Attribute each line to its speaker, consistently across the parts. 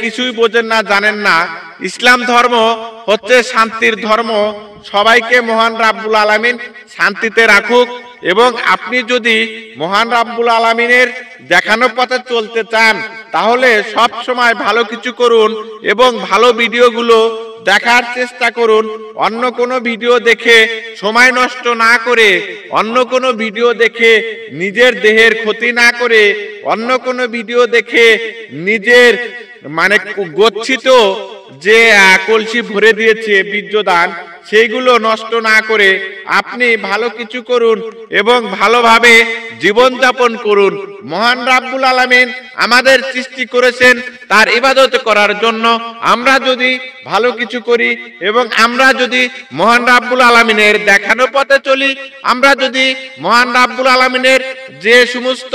Speaker 1: কিছুই বোঝেন না, জানেন না। ইসলাম ধর্ম হচ্ছে শান্তির ধর্ম। সবাইকে মহান রাব্বুল আলামিন শান্তিতে রাখুক। এবং আপনি যদি মহান রাব্বুল আলামিনের দেখানো পথে চলতে চান তাহলে সব সময় ভালো কিছু করুন এবং ভালো ভিডিওগুলো দেখার চেষ্টা করুন। অন্য কোনো ভিডিও দেখে সময় নষ্ট না করে, অন্য কোনো ভিডিও দেখে নিজের দেহের ক্ষতি না করে, অন্য কোনো ভিডিও দেখে নিজের গচ্ছিত যে কলসি ভরে দিয়েছে বীর্যদান, সেইগুলো নষ্ট না করে আপনি ভালো কিছু করুন এবং ভালোভাবে জীবনযাপন করুন। মহান রাব্বুল আলামিন আমাদের সৃষ্টি করেছেন তার ইবাদত করার জন্য। আমরা যদি ভালো কিছু করি এবং আমরা যদি মহান রাব্বুল আলামিনের দেখানো পথে চলি, আমরা যদি মহান রাব্বুল আলামিনের যে সমস্ত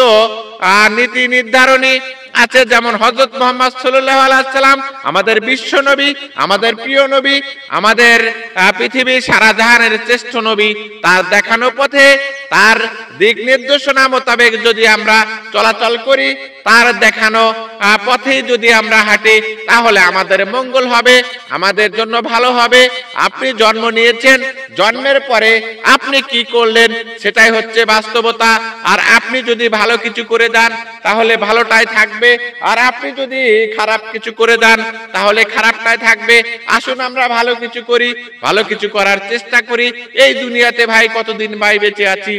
Speaker 1: নীতি নির্ধারণী আছে, যেমন হযরত মুহাম্মদ সাল্লাল্লাহু আলাইহি সাল্লাম আমাদের বিশ্ব নবী, আমাদের প্রিয় নবী, আমাদের পৃথিবীর সারা জাহানের শ্রেষ্ঠ নবী, তার দেখানো পথে তার দিক নির্দেশনা মোতাবেক যদি আমরা চলাচল করি, তার দেখানো পথে যদি আমরা হাঁটি, তাহলে আমাদের মঙ্গল হবে, আমাদের জন্য ভালো হবে। আপনি জন্ম নিয়েছেন, জন্মের পরে আপনি কি করলেন সেটাই হচ্ছে বাস্তবতা। আর আপনি যদি ভালো কিছু করে দেন তাহলে ভালোটাই থাকবে, আর আপনি যদি খারাপ কিছু করে দেন তাহলে খারাপটাই থাকবে। আসুন আমরা ভালো কিছু করি, ভালো কিছু করার চেষ্টা করি। এই দুনিয়াতে ভাই কতদিন ভাই বেঁচে আছি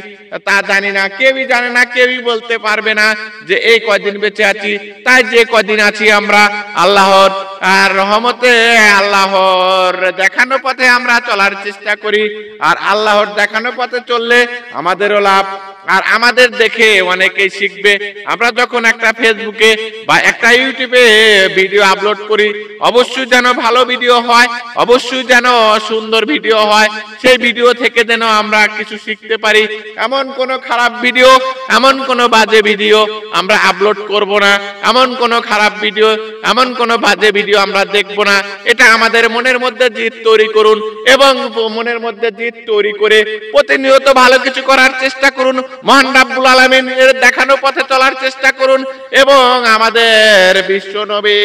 Speaker 1: তা জানি না, কেউই জানে না, কেউই বলতে পারবে না যে এই কয়দিন বেঁচে আছি। তাই যে কয়দিন আছি আমরা আল্লাহর রহমতে, আল্লাহর দেখানো পথে আমরা চলার চেষ্টা করি। আর আল্লাহর দেখানো পথে চললে আমাদেরও লাভ, আর আমাদের দেখে অনেকেই শিখবে। আমরা যখন একটা ফেসবুকে বা একটা ইউটিউবে ভিডিও আপলোড করি, অবশ্যই যেন ভালো ভিডিও হয়, অবশ্যই যেন সুন্দর ভিডিও হয়। সেই ভিডিও থেকে যেন আমরা কিছু শিখতে পারি। এমন কোনো খারাপ ভিডিও, এমন কোনো বাজে ভিডিও আমরা আপলোড করব না। এমন কোনো খারাপ ভিডিও, এমন কোনো বাজে ভিডিও আমরা দেখব না। এটা আমাদের মনের মধ্যে জিদ তৈরি করুন এবং মনের মধ্যে জিদ তৈরি করে প্রতিনিয়ত ভালো কিছু করার চেষ্টা করুন। মহান রাব্বুল আলামিনের দেখানো পথে চলার চেষ্টা করুন এবং আমাদের বিশ্ব নবী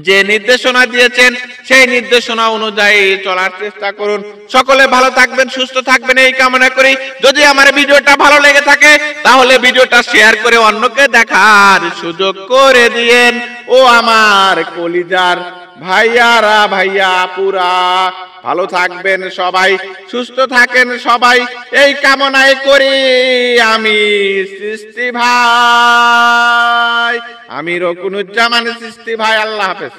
Speaker 1: যে নির্দেশনা দিয়েছেন সেই নির্দেশনা অনুযায়ী চলার চেষ্টা করুন। সকলে ভালো থাকবেন, সুস্থ থাকবেন এই কামনা করি। যদি আমার ভিডিওটা ভালো লেগে থাকে তাহলে ভিডিওটা শেয়ার করে অন্যকে দেখার সুযোগ করে দিয়েন। ও আমার কলিজার ভাইয়ারা, ভাইয়া পুরা, ভালো থাকবেন সবাই, সুস্থ থাকেন সবাই, এই কামনাই করি আমি সৃষ্টি ভাই, আমি রকুনুজ্জামান সৃষ্টি ভাই। আল্লাহ হাফেজ।